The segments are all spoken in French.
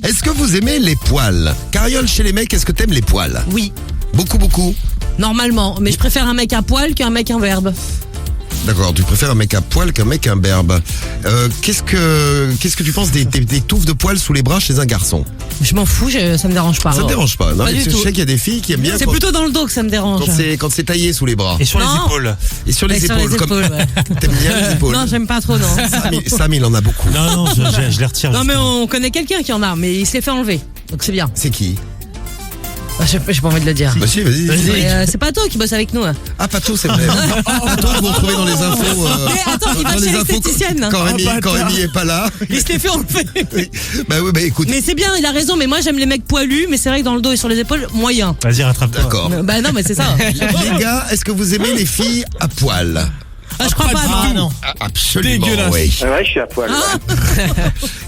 Est-ce que vous aimez les poils? Cariole, chez les mecs, est-ce que t'aimes les poils? Oui, Beaucoup. normalement. Mais je préfère un mec à poil qu'un mec imberbe. D'accord, tu préfères un mec à poil qu'un mec imberbe. Qu'est-ce que tu penses des touffes de poils sous les bras chez un garçon? Je m'en fous, ça me dérange pas. Ça te dérange pas, non? Pas du Je tout. sais qu'il y a des filles qui aiment bien C'est plutôt dans le dos que ça me dérange. quand c'est taillé sous les bras. Et sur les Non. épaules. Et sur les Et sur épaules. les épaules, ouais. T'aimes bien les épaules? Non, j'aime pas trop, non. Sam, il en a beaucoup. Non, je les retire. Non, mais justement. on connaît quelqu'un qui en a, mais il se les fait enlever. Donc c'est bien. C'est qui? J'ai pas envie de le dire. Bah si, vas-y. Mais, c'est Pato qui bosse avec nous. Hein. Ah, Pato, c'est vrai. Pato, vous retrouvez dans les infos. Mais attends, il va dans chez les infos l'esthéticienne. Quand Rémi est pas là. Il se les fait enlever. Oui. Bah oui, bah écoute. Mais c'est bien, il a raison. Mais moi, j'aime les mecs poilus. Mais c'est vrai que dans le dos et sur les épaules, moyen. Vas-y, rattrape-toi. D'accord. Bah non, mais c'est ça. Les gars, est-ce que vous aimez les filles à poil? Ah, je crois pas, non. non. Ah, absolument, Dégueulasse. oui. Ouais, je suis à poil. Ouais.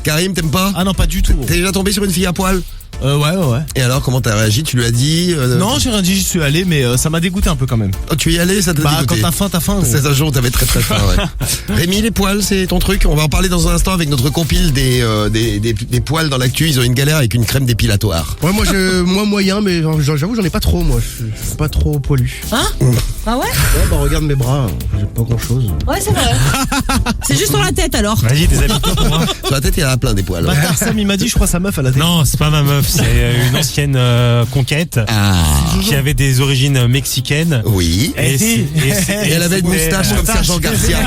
Karim, t'aimes pas? Ah non, pas du tout. T'es déjà tombé sur une fille à poil? Ouais. Et alors, comment t'as réagi? Tu lui as dit Non, j'ai rien dit, j'y suis allé, mais ça m'a dégoûté un peu quand même. Oh, tu y es allé, ça t'a Bah, dégoûté? quand t'as faim. C'est un jour où t'avais très faim, ouais. Rémi, les poils, c'est ton truc? On va en parler dans un instant avec notre compile des poils dans l'actu. Ils ont une galère avec une crème dépilatoire. Ouais, moi moyen, mais j'avoue, j'en ai pas trop, moi. Je suis pas trop poilu. Hein? Ah ouais? Ouais, bah regarde mes bras, j'ai pas grand chose. Ouais, c'est vrai. C'est juste sur la tête alors. Vas-y, déshabille-toi pour moi. Sur la tête, il y en a plein des poils. Ouais. Bâtard, Sam, il m'a dit, je crois, sa meuf, elle a des. Non, c'est pas ma meuf, c'est une ancienne conquête qui avait des origines mexicaines. Oui. Et elle avait une moustache comme Sergent Garcia.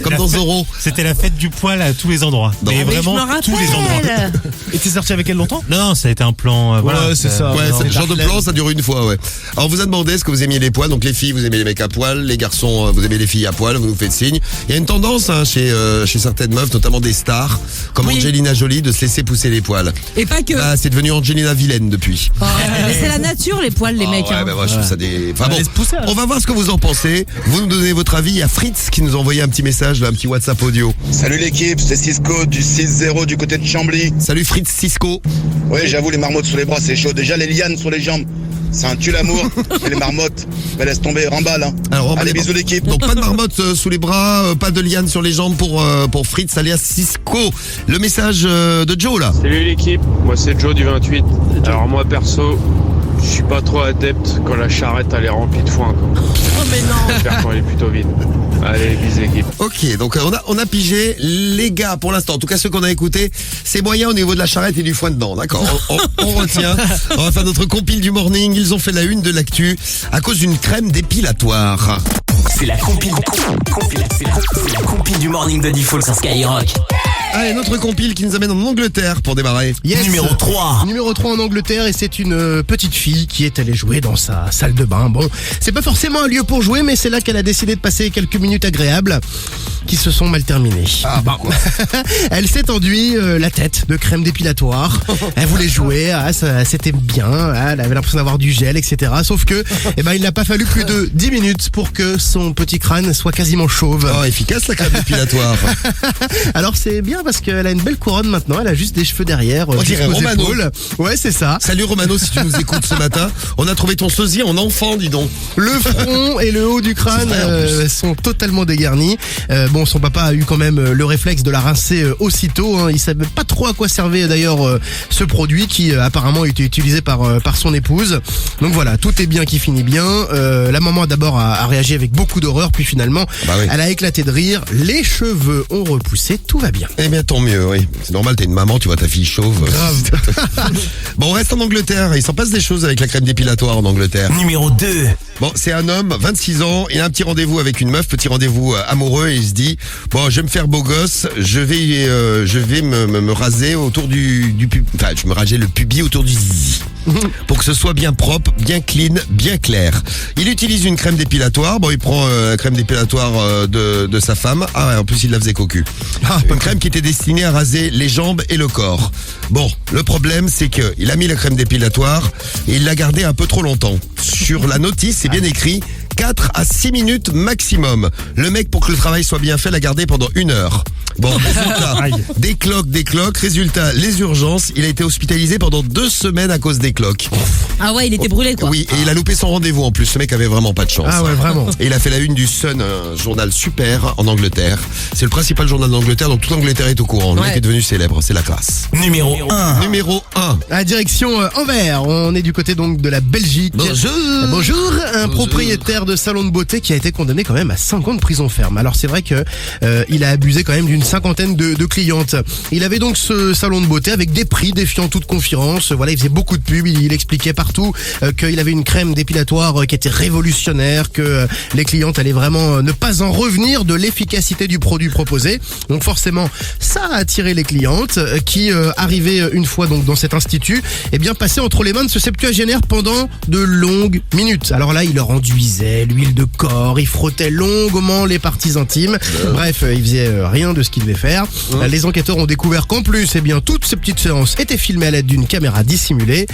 Comme dans Zorro. C'était la fête du poil à tous les endroits. Non. Mais Ah, mais vraiment, je me tous les endroits. rappelle. Et t'es sorti avec elle longtemps? Non, ça a été un plan. Voilà, c'est ça. Ouais, non, c'est le genre de Darlene. plan, ça dure une fois, ouais. Alors, on vous a demandé est-ce que vous aimiez les poils. Donc, les filles, vous aimez les mecs à poil. Les garçons, vous aimez les filles à poil. Vous nous faites signe. Il y a une tendance chez certaines meufs, notamment des stars, comme Oui. Angelina Jolie, de se laisser pousser les poils. Et pas que. Ah, c'est devenu Angelina Vilaine depuis. Mais c'est la nature, les poils, les mecs. Ouais, hein. bah, moi, je trouve ça des. Enfin bon, Laisse pousser, alors. on va voir ce que vous en pensez. Vous nous donnez votre avis. Il y a Fritz qui nous a envoyé un petit message, là, un petit WhatsApp audio. Salut l'équipe, c'est Cisco du 6-0 du côté de Chambly. Salut Fritz Cisco. Oui, j'avoue, les marmottes sous les bras, c'est chaud. Déjà, les lianes sur les jambes, c'est un tue l'amour. Et les marmottes, mais laisse tomber, remballe. Hein. Alors, Allez, bisous l'équipe. Donc pas de marmotte sous les bras, pas de liane sur les jambes pour Fritz alias Cisco. Le message de Joe là. Salut l'équipe, moi c'est Joe du 28. Alors moi perso, je suis pas trop adepte quand la charrette elle est remplie de foin. Quoi. Oh, mais non. Je préfère quand elle est plutôt vide. Allez, bisous l'équipe. Ok, donc on a pigé les gars pour l'instant. En tout cas ceux qu'on a écoutés, c'est moyen au niveau de la charrette et du foin dedans. D'accord. On retient. On va faire notre compile du morning. Ils ont fait la une de l'actu à cause d'une crème dépilatoire. C'est la compile du morning de Default sur Skyrock. Allez, notre compile qui nous amène en Angleterre pour démarrer. Yes. Numéro 3. Numéro 3 en Angleterre, et c'est une petite fille qui est allée jouer dans sa salle de bain. Bon, c'est pas forcément un lieu pour jouer, mais c'est là qu'elle a décidé de passer quelques minutes agréables qui se sont mal terminées. Ah bah Elle s'est enduit la tête de crème dépilatoire. Elle voulait jouer, c'était bien, elle avait l'impression d'avoir du gel, etc. Sauf que, il n'a pas fallu plus de 10 minutes pour que son petit crâne soit quasiment chauve. Oh, efficace la crème dépilatoire. Alors c'est bien parce qu'elle a une belle couronne maintenant, elle a juste des cheveux derrière, On dirait jusqu'aux Romano. épaules. Ouais, c'est ça. Salut Romano, si tu nous écoutes ce matin. On a trouvé ton sosie en enfant, dis donc. Le front et le haut du crâne C'est vrai, en plus. sont totalement dégarnis. Bon, son papa a eu quand même le réflexe de la rincer aussitôt. Hein. Il savait pas trop à quoi servait d'ailleurs ce produit qui apparemment était utilisé par son épouse. Donc voilà, tout est bien qui finit bien. La maman d'abord a réagi avec beaucoup d'horreur, puis finalement, Bah oui. elle a éclaté de rire. Les cheveux ont repoussé, tout va bien. Eh bien, tant mieux, oui. C'est normal, t'es une maman, tu vois ta fille chauve. Bon, on reste en Angleterre. Il s'en passe des choses avec la crème dépilatoire en Angleterre. Numéro 2. Bon, c'est un homme, 26 ans, il a un petit rendez-vous avec une meuf, petit rendez-vous amoureux, et il se dit, bon, je vais me faire beau gosse, je vais me raser autour du pub, enfin, je me raser le pubis autour du zizi. Pour que ce soit bien propre, bien clean, bien clair. Il utilise une crème dépilatoire. Bon, il prend la crème dépilatoire de sa femme. Ah ouais, en plus il la faisait cocu. Une crème qui était destinée à raser les jambes et le corps. Bon, le problème c'est que il a mis la crème dépilatoire et il l'a gardée un peu trop longtemps. Sur la notice, c'est bien écrit 4 à 6 minutes maximum. Le mec, pour que le travail soit bien fait, l'a gardé pendant 1 heure. Bon, résultat, des cloques. Résultat, les urgences. Il a été hospitalisé pendant 2 semaines à cause des cloques. Ah ouais, il était brûlé quoi. Oui, et il a loupé son rendez-vous en plus. Ce mec avait vraiment pas de chance. Ah ouais, vraiment. Et il a fait la une du Sun, un journal super en Angleterre. C'est le principal journal d'Angleterre, donc toute l'Angleterre est au courant. Le mec est devenu célèbre, c'est la classe. Numéro 1. Numéro 1. À direction Anvers, on est du côté donc de la Belgique. Bonjour. Un propriétaire de salon de beauté qui a été condamné quand même à 5 ans de prison ferme. Alors c'est vrai que il a abusé quand même d'une 50aine de clientes. Il avait donc ce salon de beauté avec des prix défiant toute confiance. Voilà, il faisait beaucoup de pubs, il expliquait partout qu'il avait une crème dépilatoire qui était révolutionnaire, que les clientes allaient vraiment ne pas en revenir de l'efficacité du produit proposé. Donc forcément, ça a attiré les clientes qui arrivaient une fois donc dans cet institut, et bien passaient entre les mains de ce septuagénaire pendant de longues minutes. Alors là, il leur enduisait l'huile de corps, il frottait longuement les parties intimes. Bref, il faisait rien de ce qu'il devait faire. Les enquêteurs ont découvert qu'en plus, eh bien, toutes ces petites séances étaient filmées à l'aide d'une caméra dissimulée.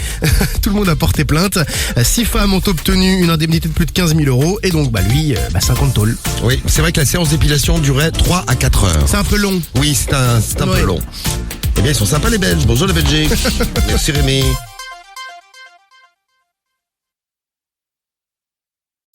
Tout le monde a porté plainte. 6 femmes ont obtenu une indemnité de plus de 15 000 €. Et donc, lui, 50 tôles. Oui, c'est vrai que la séance d'épilation durait 3 à 4 heures. C'est un peu long. Oui, c'est un peu long. Eh bien, ils sont sympas les Belges. Bonjour la Belgique. Merci Rémi.